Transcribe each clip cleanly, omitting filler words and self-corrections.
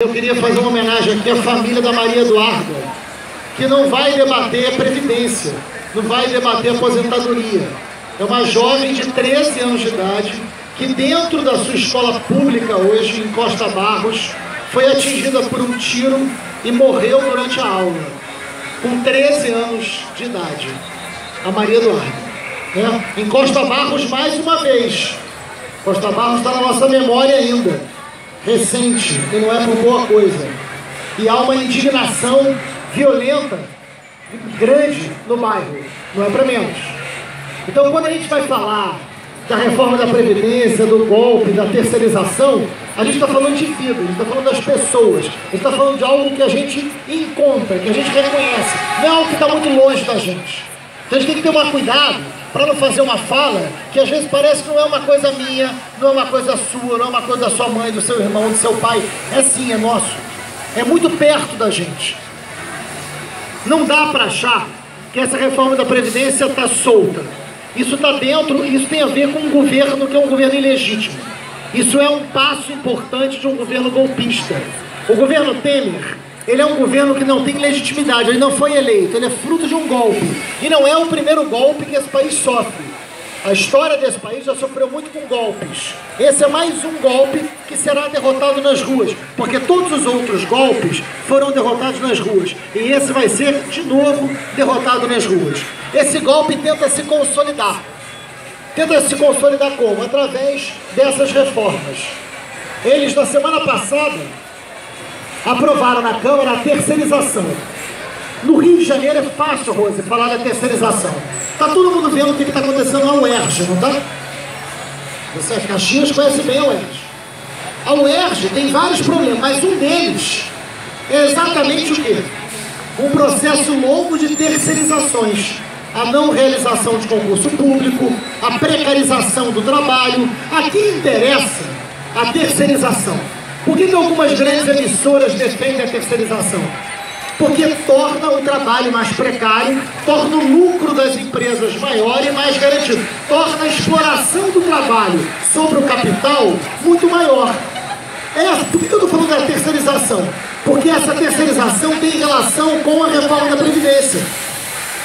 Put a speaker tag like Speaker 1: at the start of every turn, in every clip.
Speaker 1: Eu queria fazer uma homenagem aqui à família da Maria Eduarda, que não vai debater a Previdência, não vai debater a aposentadoria. É uma jovem de 13 anos de idade, que dentro da sua escola pública hoje, em Costa Barros, foi atingida por um tiro e morreu durante a aula, com 13 anos de idade. A Maria Eduarda. Em Costa Barros, mais uma vez. Costa Barros está na nossa memória ainda. Recente, e não é por boa coisa. E há uma indignação violenta, grande no bairro, não é para menos. Então, quando a gente vai falar da reforma da Previdência, do golpe, da terceirização, a gente está falando de vida, a gente está falando das pessoas, a gente está falando de algo que a gente encontra, que a gente reconhece, não é algo que está muito longe da gente. Então a gente tem que tomar cuidado para não fazer uma fala que às vezes parece que não é uma coisa minha, não é uma coisa sua, não é uma coisa da sua mãe, do seu irmão, do seu pai. É sim, é nosso. É muito perto da gente. Não dá para achar que essa reforma da Previdência está solta. Isso está dentro, isso tem a ver com um governo que é um governo ilegítimo. Isso é um passo importante de um governo golpista. O governo Temer, ele é um governo que não tem legitimidade, ele não foi eleito, ele é fruto de um golpe. E não é o primeiro golpe que esse país sofre. A história desse país já sofreu muito com golpes. Esse é mais um golpe que será derrotado nas ruas, porque todos os outros golpes foram derrotados nas ruas. E esse vai ser, de novo, derrotado nas ruas. Esse golpe tenta se consolidar. Tenta se consolidar como? Através dessas reformas. Eles, na semana passada, aprovaram na Câmara a terceirização. No Rio de Janeiro é fácil, Rose, falar da terceirização. Está todo mundo vendo o que está acontecendo na UERJ, não está? Você, as Caxias, conhece bem a UERJ. A UERJ tem vários problemas, mas um deles é exatamente o quê? Um processo longo de terceirizações. A não realização de concurso público, a precarização do trabalho. Aqui interessa a terceirização. Por que algumas grandes emissoras defendem a terceirização? Porque torna o trabalho mais precário, torna o lucro das empresas maior e mais garantido, torna a exploração do trabalho sobre o capital muito maior. Por que eu estou falando da terceirização? Porque essa terceirização tem relação com a reforma da Previdência.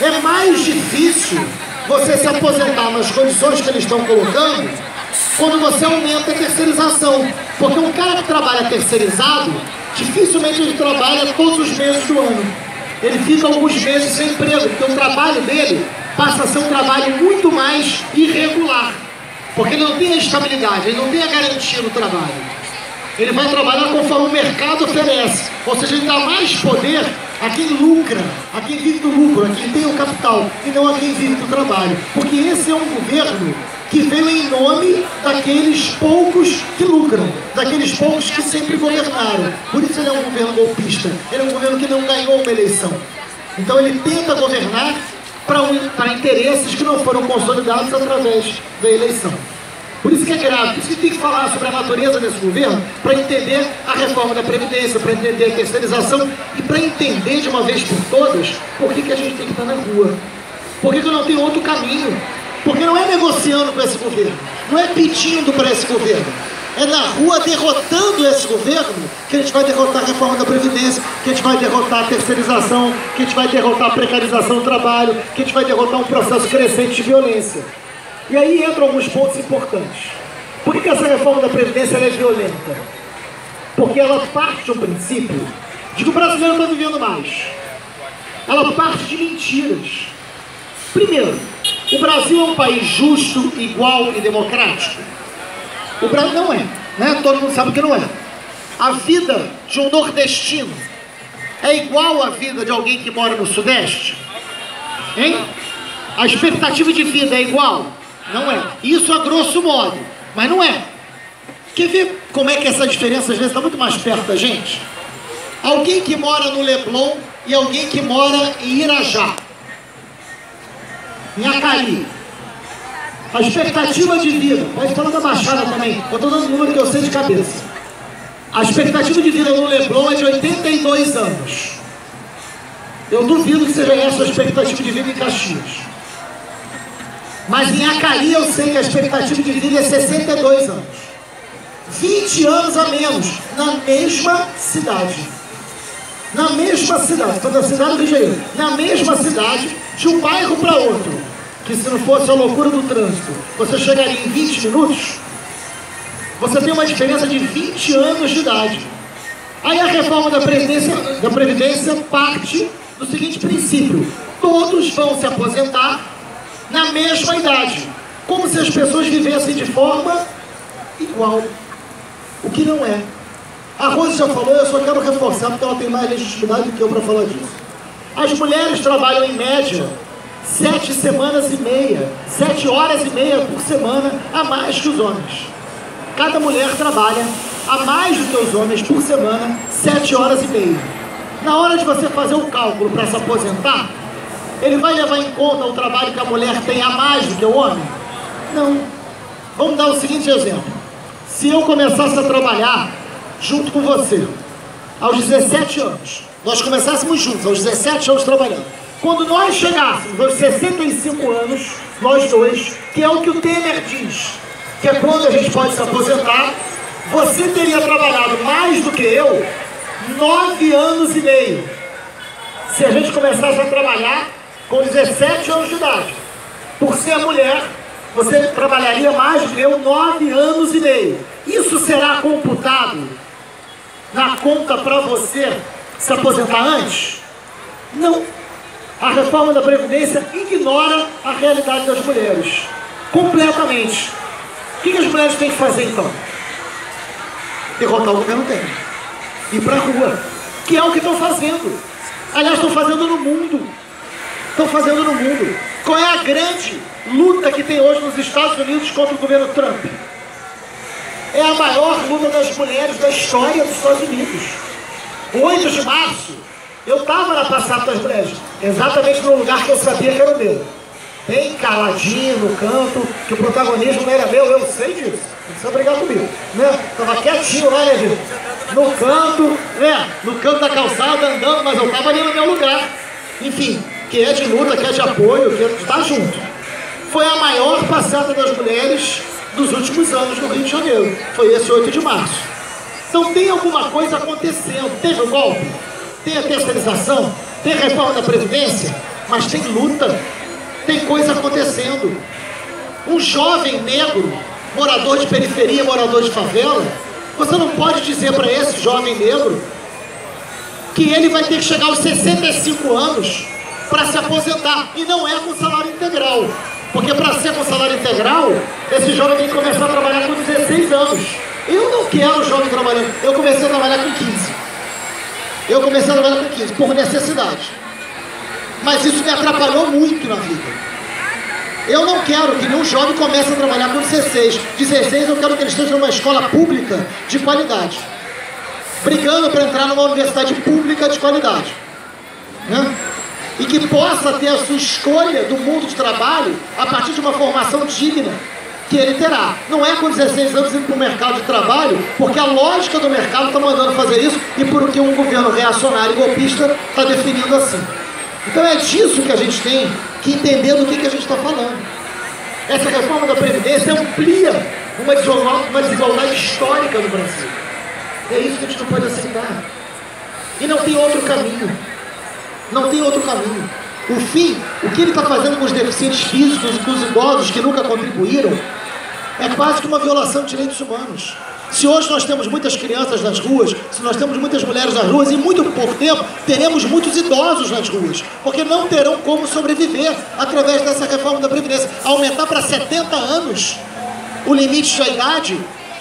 Speaker 1: É mais difícil você se aposentar nas condições que eles estão colocando quando você aumenta a terceirização. Porque um cara que trabalha terceirizado, dificilmente ele trabalha todos os meses do ano. Ele fica alguns meses sem emprego, porque o trabalho dele passa a ser um trabalho muito mais irregular. Porque ele não tem a estabilidade, ele não tem a garantia no trabalho. Ele vai trabalhar conforme o mercado oferece. Ou seja, ele dá mais poder a quem lucra, a quem vive do lucro, a quem tem o capital, e não a quem vive do trabalho. Porque esse é um governo que veio em nome daqueles poucos que lucram, daqueles poucos que sempre governaram. Por isso ele é um governo golpista, ele é um governo que não ganhou uma eleição. Então ele tenta governar para interesses que não foram consolidados através da eleição. Por isso que é grave, por isso que tem que falar sobre a natureza desse governo, para entender a reforma da Previdência, para entender a terceirização e para entender de uma vez por todas por que a gente tem que estar na rua. Por que não tem outro caminho? Porque não é negociando com esse governo, não é pedindo para esse governo, é na rua derrotando esse governo que a gente vai derrotar a reforma da Previdência, que a gente vai derrotar a terceirização, que a gente vai derrotar a precarização do trabalho, que a gente vai derrotar um processo crescente de violência. E aí entram alguns pontos importantes. Por que essa reforma da Previdência é violenta? Porque ela parte de um princípio de que o brasileiro está vivendo mais. Ela parte de mentiras. Primeiro, o Brasil é um país justo, igual e democrático? O Brasil não é, né? Todo mundo sabe que não é. A vida de um nordestino é igual à vida de alguém que mora no Sudeste? Hein? A expectativa de vida é igual? Não é. Isso a grosso modo, mas não é. Quer ver como é que essa diferença às vezes está muito mais perto da gente? Alguém que mora no Leblon e alguém que mora em Irajá, em Acari. A expectativa de vida, pode falar da Baixada também, eu estou dando um número que eu sei de cabeça. A expectativa de vida no Leblon é de 82 anos. Eu duvido que seja essa a expectativa de vida em Caxias. Mas em Acari eu sei que a expectativa de vida é 62 anos. 20 anos a menos, na mesma cidade. Na mesma cidade, toda a cidade do Rio de Janeiro. Na mesma cidade, de um bairro para outro. Que se não fosse a loucura do trânsito, você chegaria em 20 minutos. Você tem uma diferença de 20 anos de idade. Aí a reforma da Previdência parte do seguinte princípio: todos vão se aposentar na mesma idade, como se as pessoas vivessem de forma igual, o que não é. A Rose já falou, eu só quero reforçar porque ela tem mais legitimidade do que eu para falar disso. As mulheres trabalham em média 7 semanas e meia, 7 horas e meia por semana a mais que os homens. Cada mulher trabalha a mais do que os homens por semana, 7 horas e meia. Na hora de você fazer o cálculo para se aposentar, ele vai levar em conta o trabalho que a mulher tem a mais do que o homem? Não. Vamos dar o seguinte exemplo. Se eu começasse a trabalhar junto com você, aos 17 anos, nós começássemos juntos, aos 17 anos trabalhando. Quando nós chegássemos aos 65 anos, nós dois, que é o que o Temer diz, que é quando a gente pode se aposentar, você teria trabalhado mais do que eu 9 anos e meio. Se a gente começasse a trabalhar com 17 anos de idade, por ser mulher, você trabalharia mais do que eu 9 anos e meio. Isso será computado na conta para você se aposentar antes? Não. A reforma da Previdência ignora a realidade das mulheres completamente. O que as mulheres têm que fazer então? Derrotar o governo Temer, ir para a rua, que é o que estão fazendo. Aliás, estão fazendo no mundo. Estão fazendo no mundo. Qual é a grande luta que tem hoje nos Estados Unidos contra o governo Trump? É a maior luta das mulheres da história dos Estados Unidos. O 8 de março, eu estava na passada das mulheres, exatamente no lugar que eu sabia que era o meu. Bem caladinho no canto, que o protagonismo não era meu, eu sei disso. Não precisa brigar comigo, né? Estava quietinho lá, né, Vitor? No canto, né? No canto da calçada, andando, mas eu estava ali no meu lugar. Enfim, que é de luta, que é de apoio, que é de estar junto. Foi a maior passada das mulheres dos últimos anos no Rio de Janeiro. Foi esse 8 de março. Então tem alguma coisa acontecendo. Teve o golpe, tem a terceirização, tem a reforma da Previdência, mas tem luta, tem coisa acontecendo. Um jovem negro, morador de periferia, morador de favela, você não pode dizer para esse jovem negro que ele vai ter que chegar aos 65 anos para se aposentar, e não é com salário integral, porque para ser com salário integral, esse jovem tem que começar a trabalhar com 16 anos. Eu não quero jovem trabalhando, eu comecei a trabalhar com 15. Eu comecei a trabalhar com 15, por necessidade. Mas isso me atrapalhou muito na vida. Eu não quero que nenhum jovem comece a trabalhar com 16. 16 eu quero que ele esteja numa escola pública de qualidade, brigando para entrar numa universidade pública de qualidade, né? E que possa ter a sua escolha do mundo de trabalho a partir de uma formação digna que ele terá. Não é com 16 anos indo para o mercado de trabalho, porque a lógica do mercado está mandando fazer isso e porque um governo reacionário e golpista está definindo assim. Então é disso que a gente tem que entender do que a gente está falando. Essa reforma da Previdência amplia uma desigualdade histórica no Brasil. É isso que a gente não pode aceitar. E não tem outro caminho. Não tem outro caminho. O fim, o que ele está fazendo com os deficientes físicos e com os idosos que nunca contribuíram, é quase que uma violação de direitos humanos. Se hoje nós temos muitas crianças nas ruas, se nós temos muitas mulheres nas ruas, em muito pouco tempo teremos muitos idosos nas ruas, porque não terão como sobreviver através dessa reforma da Previdência. Aumentar para 70 anos o limite da idade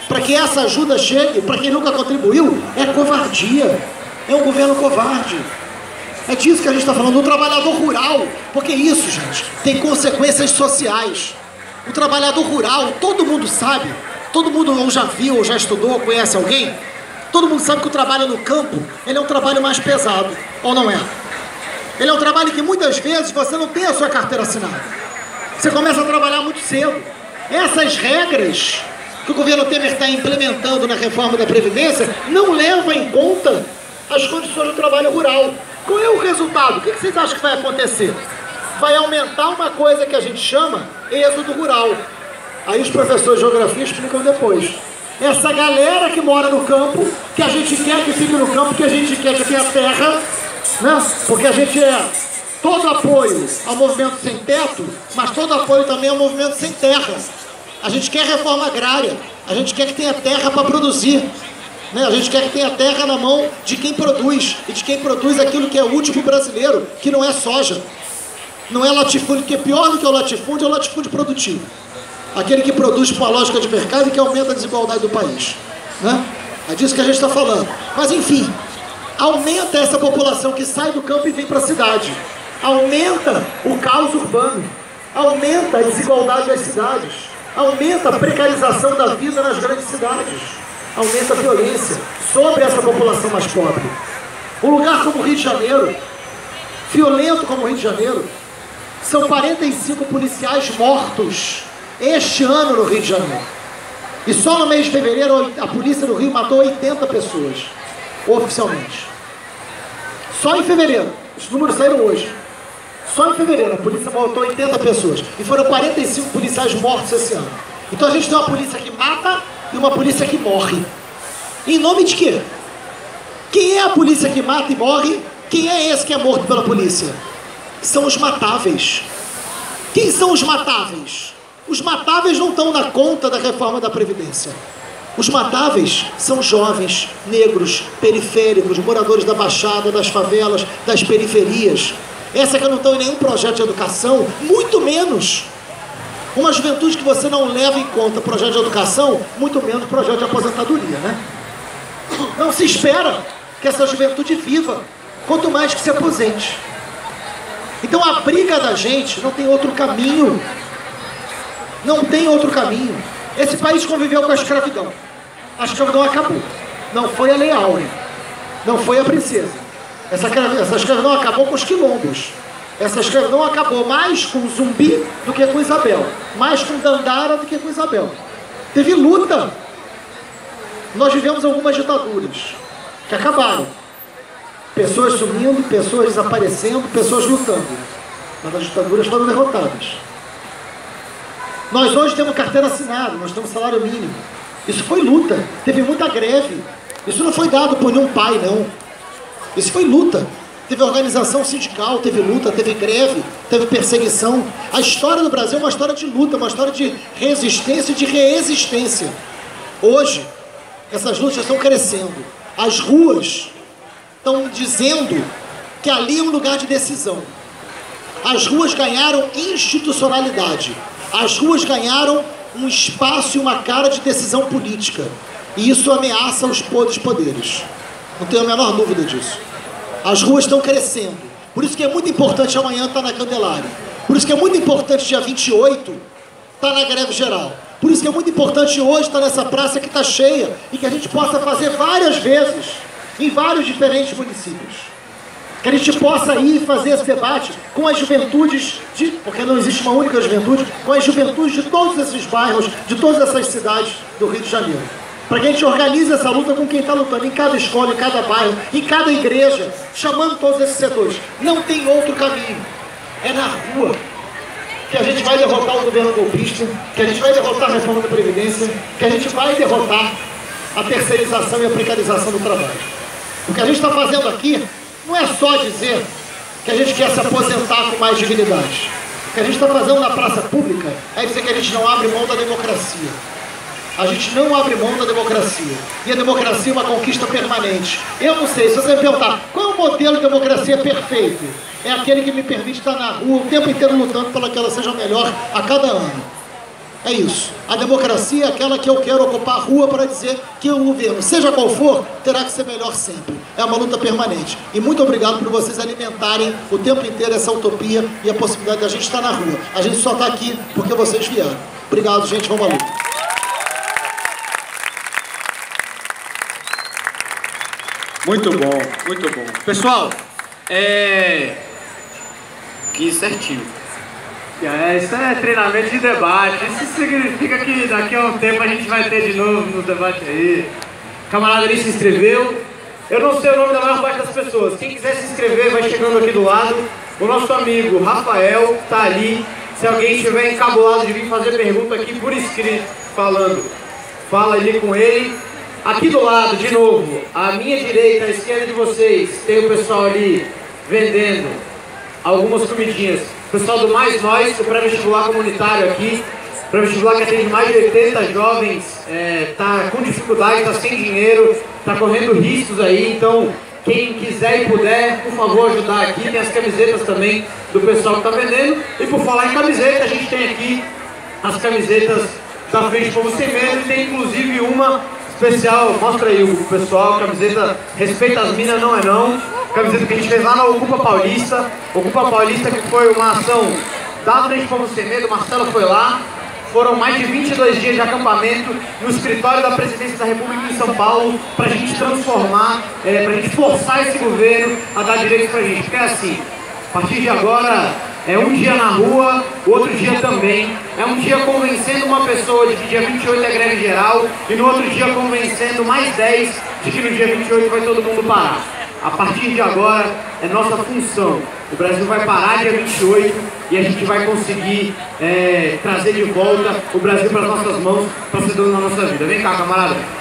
Speaker 1: para que essa ajuda chegue para quem nunca contribuiu é covardia. É um governo covarde. É disso que a gente está falando, do trabalhador rural, porque isso, gente, tem consequências sociais. O trabalhador rural, todo mundo sabe, todo mundo ou já viu, ou já estudou, conhece alguém, todo mundo sabe que o trabalho no campo, ele é um trabalho mais pesado, ou não é? Ele é um trabalho que muitas vezes você não tem a sua carteira assinada. Você começa a trabalhar muito cedo. Essas regras que o governo Temer está implementando na reforma da Previdência não levam em conta as condições do trabalho rural. Qual é o resultado? O que vocês acham que vai acontecer? Vai aumentar uma coisa que a gente chama êxodo rural. Aí os professores de geografia explicam depois. essa galera que mora no campo, que a gente quer que fique no campo, que a gente quer que tenha terra, né? Porque a gente é todo apoio ao movimento sem teto, mas todo apoio também ao movimento sem terra. A gente quer reforma agrária, a gente quer que tenha terra para produzir, né? A gente quer que tenha terra na mão de quem produz, e de quem produz aquilo que é útil para o brasileiro, que não é soja, não é latifúndio, que é pior do que o latifúndio, é o latifúndio produtivo. Aquele que produz com a lógica de mercado e que aumenta a desigualdade do país, né? É disso que a gente está falando. Mas enfim, aumenta essa população que sai do campo e vem para a cidade, aumenta o caos urbano, aumenta a desigualdade das cidades, aumenta a precarização da vida nas grandes cidades, aumenta a violência sobre essa população mais pobre. Um lugar como o Rio de Janeiro, violento como o Rio de Janeiro, são 45 policiais mortos este ano no Rio de Janeiro. E só no mês de fevereiro a polícia do Rio matou 80 pessoas, oficialmente. Só em fevereiro, os números saíram hoje. Só em fevereiro a polícia matou 80 pessoas. E foram 45 policiais mortos esse ano. Então a gente tem uma polícia que mata e uma polícia que morre. Em nome de quê? Quem é a polícia que mata e morre? Quem é esse que é morto pela polícia? São os matáveis. Quem são os matáveis? Os matáveis não estão na conta da reforma da Previdência. Os matáveis são jovens, negros, periféricos, moradores da Baixada, das favelas, das periferias. Essa que não estão em nenhum projeto de educação, muito menos. Uma juventude que você não leva em conta projeto de educação, muito menos projeto de aposentadoria, né? Não se espera que essa juventude viva, quanto mais que se aposente. Então a briga da gente não tem outro caminho. Não tem outro caminho. Esse país conviveu com a escravidão. A escravidão acabou. Não foi a Lei Áurea. Não foi a princesa. Essa escravidão acabou com os quilombos. Essa escravidão acabou mais com Zumbi do que com Isabel. Mais com Dandara do que com Isabel. Teve luta. Nós vivemos algumas ditaduras que acabaram. Pessoas sumindo, pessoas desaparecendo, pessoas lutando. Mas as ditaduras foram derrotadas. Nós hoje temos carteira assinada, nós temos salário mínimo. Isso foi luta, teve muita greve. Isso não foi dado por nenhum pai, não. Isso foi luta. Teve organização sindical, teve luta, teve greve, teve perseguição. A história do Brasil é uma história de luta, uma história de resistência e de reexistência. Hoje, essas lutas estão crescendo. As ruas estão dizendo que ali é um lugar de decisão. As ruas ganharam institucionalidade. As ruas ganharam um espaço e uma cara de decisão política. E isso ameaça os poderes. Não tenho a menor dúvida disso. As ruas estão crescendo. Por isso que é muito importante amanhã estar na Candelária. Por isso que é muito importante dia 28 estar na greve geral. Por isso que é muito importante hoje estar nessa praça que está cheia e que a gente possa fazer várias vezes em vários diferentes municípios. Que a gente possa ir fazer esse debate com as juventudes, porque não existe uma única juventude, com as juventudes de todos esses bairros, de todas essas cidades do Rio de Janeiro. Para que a gente organize essa luta com quem está lutando em cada escola, em cada bairro, em cada igreja, chamando todos esses setores. Não tem outro caminho. É na rua que a gente vai derrotar o governo golpista, que a gente vai derrotar a reforma da Previdência, que a gente vai derrotar a terceirização e a precarização do trabalho. O que a gente está fazendo aqui não é só dizer que a gente quer se aposentar com mais dignidade. O que a gente está fazendo na praça pública é dizer que a gente não abre mão da democracia. A gente não abre mão da democracia. E a democracia é uma conquista permanente. Eu não sei, se você me perguntar qual é o modelo de democracia perfeito, é aquele que me permite estar na rua o tempo inteiro lutando para que ela seja melhor a cada ano. É isso. A democracia é aquela que eu quero ocupar a rua para dizer que o governo, seja qual for, terá que ser melhor sempre. É uma luta permanente. E muito obrigado por vocês alimentarem o tempo inteiro essa utopia e a possibilidade de a gente estar na rua. A gente só está aqui porque vocês vieram. Obrigado, gente. Vamos à luta.
Speaker 2: Muito bom, muito bom. Pessoal, que certinho.
Speaker 3: Isso é treinamento de debate. Isso significa que daqui a um tempo a gente vai ter de novo no debate aí. O camarada ali se inscreveu. Eu não sei o nome da maior parte das pessoas. Quem quiser se inscrever vai chegando aqui do lado. O nosso amigo Rafael tá ali. Se alguém estiver encabulado de vir fazer pergunta aqui por escrito, falando fala ali com ele. Aqui do lado, de novo, à minha direita, à esquerda de vocês, tem o pessoal ali vendendo algumas comidinhas. O pessoal do Mais Nós, o pré-vestibular comunitário aqui, pré-vestibular que atende mais de 80 jovens, tá com dificuldade, tá sem dinheiro, tá correndo riscos aí, então quem quiser e puder, por favor, ajudar aqui. Tem as camisetas também do pessoal que tá vendendo. E por falar em camiseta, a gente tem aqui as camisetas da Frente Povo Sem Medo, e tem inclusive uma especial, mostra aí o pessoal, camiseta Respeita as Minas Não É Não, camiseta que a gente fez lá na Ocupa Paulista que foi uma ação da Frente Povo Sem Medo. O Marcelo foi lá, foram mais de 22 dias de acampamento no escritório da Presidência da República em São Paulo, pra gente transformar, pra gente forçar esse governo a dar direitos pra gente, porque é assim, a partir de agora é um dia na rua, o outro dia também. É um dia convencendo uma pessoa de que dia 28 é greve geral, e no outro dia convencendo mais 10 de que no dia 28 vai todo mundo parar. A partir de agora é nossa função. O Brasil vai parar dia 28 e a gente vai conseguir trazer de volta o Brasil para as nossas mãos, para ser dono da nossa vida. Vem cá, camarada.